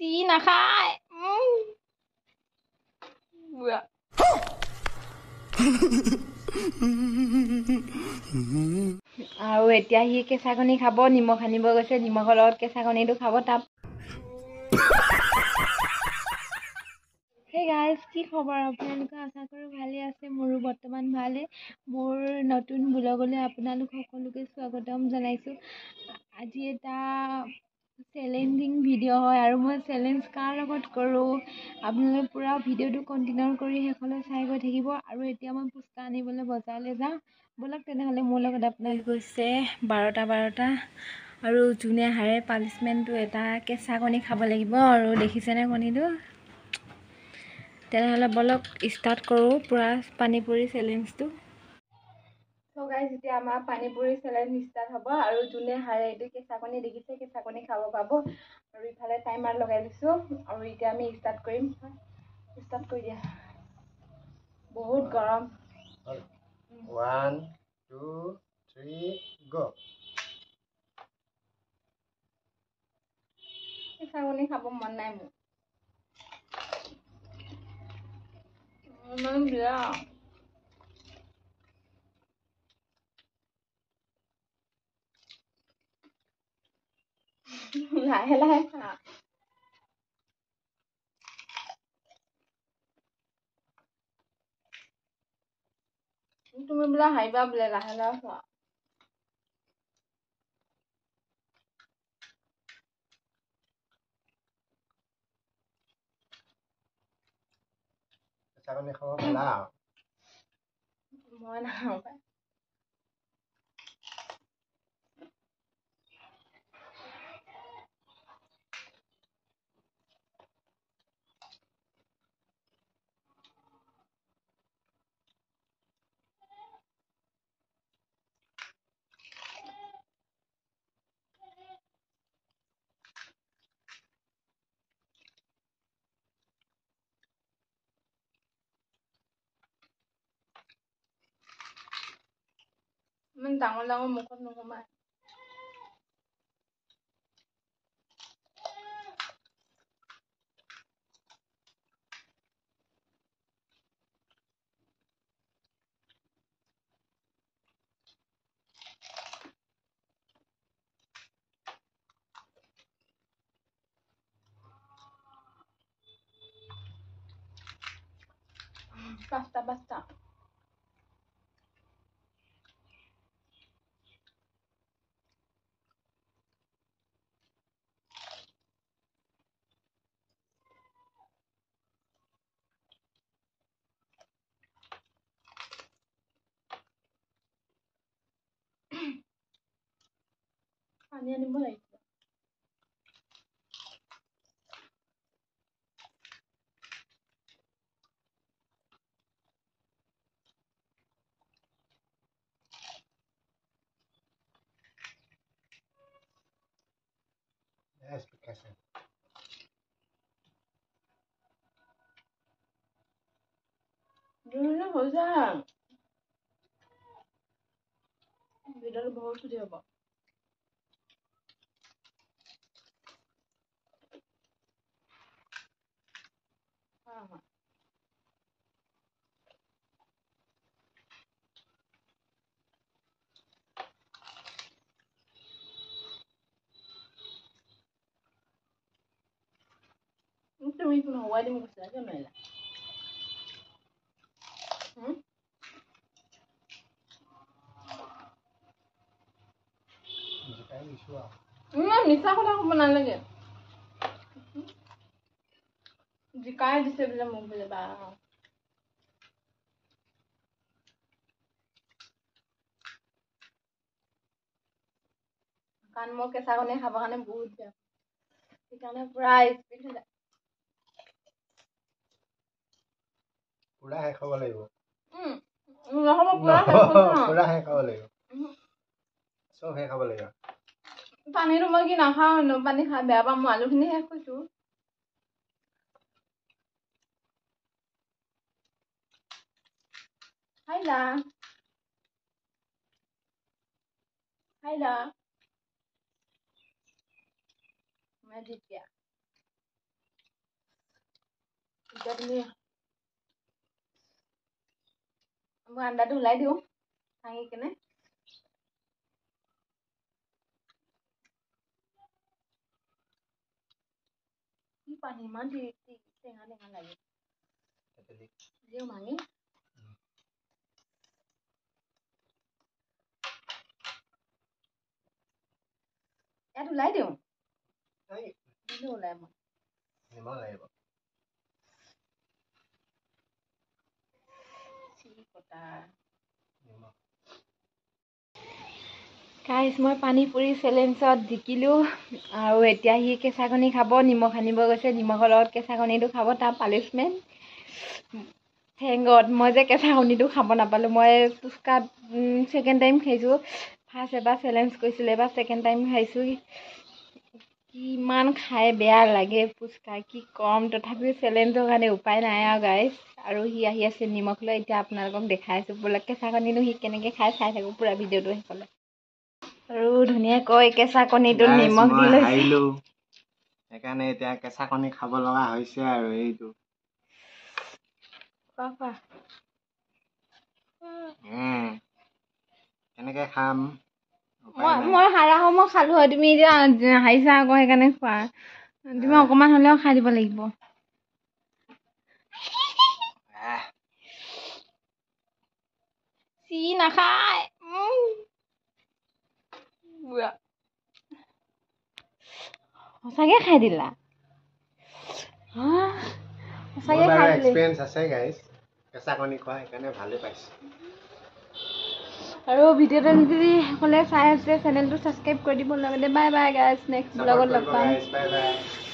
C নাখায় বুঢ়া আৰু এতিয়া সি কেঁচা কণী খাব নিমখ আনিব গৈছে নিমখৰ লগত কেঁচা কণীটো খাব তাত Hey guys, কি খবৰ আপোনালোকৰ আশা কৰো ভালে আছে মোৰো বৰ্তমান ভালে মোৰ নতুন ব্লগলৈ আপোনালোক সকলোকে স্বাগতম জনাইছো আজি এটা চ্যালেঞ্জিং ভিডিও হয় আৰু মই চ্যালেঞ্জ কাৰ লগত কৰো আপোনালোকে পুৰা ভিডিওটো কন্টিনিউ কৰি হেকলৈ চাই গৈ থাকিব আৰু এতিয়া মই পুস্কা আনিবলৈ বজাৰলৈ যাম বলক তেনেহলে মোৰ লগত আপোনালোক গৈছে 12টা আৰু জুনে হাৰে পানিশমেন্টটো এটা কেঁচা কণী খাব লাগিব আৰু দেখিছেনে কণীটো তেনেহলে বলক স্টাৰ্ট কৰো পুৰা পানীপুৰি চ্যালেঞ্জটো সো গাইস এতিয়া আমাৰ পানীপুৰি চ্যালেঞ্জ স্টাৰ্ট হ'ব আৰু জুনে হাৰে এইটো কেঁচা কণী দেখিছে কেঁচা কণী খাব পাব আৰু ইফালে টাইমাৰ লগাই দিছো আৰু এতিয়া আমি স্টাৰ্ট কৰিম স্টাৰ্ট কৰি দিয়া বহুত গৰম 1 2 3 go কেঁচা কণী খাব মন নাই মোৰ মন বিয়া লাহে লাহে খা তুমি বোলে হাইবা বোলে লাহে লাহে খোৱা Sabi ko wala. মই নাখাওঁ পাই ইমান ডাঙৰ ডাঙৰ মুখত নোসোমায় Basta. পানী আনিব লাগিব Yes, because দুদিনে হৈ যায় ভিডিওটো বহুত ছুটি হ'ব তুমি কোনো হোৱাই দিম কৈছিলা কিয় নোৱাৰিলা মিছা কথা ক'ব নালাগে জিকাই দিছে বোলে মোক বোলে বা কাৰণ মই কেঁচা কণী খাবৰ কাৰণে বহুত বেয়া সেইকাৰণে পুৰা স্পীড হৈ যায় পুৰা শেষ হ'ব লাগিব নহ'ব পুৰা শেষ পুৰা শেষ হ'ব লাগিব চব শেষ হ'ব লাগিব পানীটো মই কি নাখাওঁ পানী খাই বেয়া পাওঁ মই আলুখিনি শেষ কৰিছোঁ হাইলা मैं जीत गया এতিয়া তুমি মই আন্দাটো ওলাই দিওঁ ভাঙি কেনে কি পানী ইমান টেঙা টেঙা লাগে দিওঁ ভাঙি ইয়াত ওলাই দিওঁ দিলোঁ ওলাই মই নিমখ লাগিব গাইছ মই পানী পুৰি চেলেঞ্জত জিকিলোঁ আৰু এতিয়া সি কেঁচা কণী খাব নিমখ আনিব গৈছে নিমখৰ লগত কেঁচা কণীটো খাব তাৰ পানিছমেণ্ট থেংক গড মই যে কেঁচা কণীটো খাব নাপালোঁ মই পুচকা ছেকেণ্ড টাইম খাইছোঁ ফাৰ্ষ্ট এবাৰ চেলেঞ্জ কৰিছিলোঁ এবাৰ ছেকেণ্ড টাইম খাইছোঁ কিমান খাই বেয়া লাগে পুচকা কি কম তথাপিও চেলেঞ্জৰ কাৰণে উপায় নাই আৰু গাইছ আৰু সি আহি আছে নিমখ লৈ এতিয়া আপোনালোকক দেখাই আছোঁ বোলে কেঁচা কণীটো সি কেনেকৈ খাই চাই থাকোঁ পূৰা ভিডিঅ'টো সেইফালে আৰু ধুনীয়াকৈ কেঁচা কণীটো নিমখ দি লৈছোঁ সেইকাৰণে এতিয়া কেঁচা কণী খাব লগা হৈছে আৰু এইটো খোৱা কেনেকৈ খাম মই হাৰা সময় খালোঁ হয় তুমি এতিয়া হাৰিছা আকৌ সেইকাৰণে খোৱা তুমি অকণমান হ'লেও খাই দিব লাগিব চি নাখায় সঁচাকৈ খাই দিলা সঁচাকৈ খাই দিলে এক্সপিৰিয়েঞ্চ আছে গাইজ কেঁচা কণী খোৱা সেইকাৰণে ভালেই পাইছোঁ আৰু ভিডিঅ'টো যদি সকলোৱে চাই আছে চেনেলটো ছাবস্ক্ৰাইব কৰি দিব লগতে বাই বাই গাইজ নেক্সট ব্লগত লগ পাম বাই বাই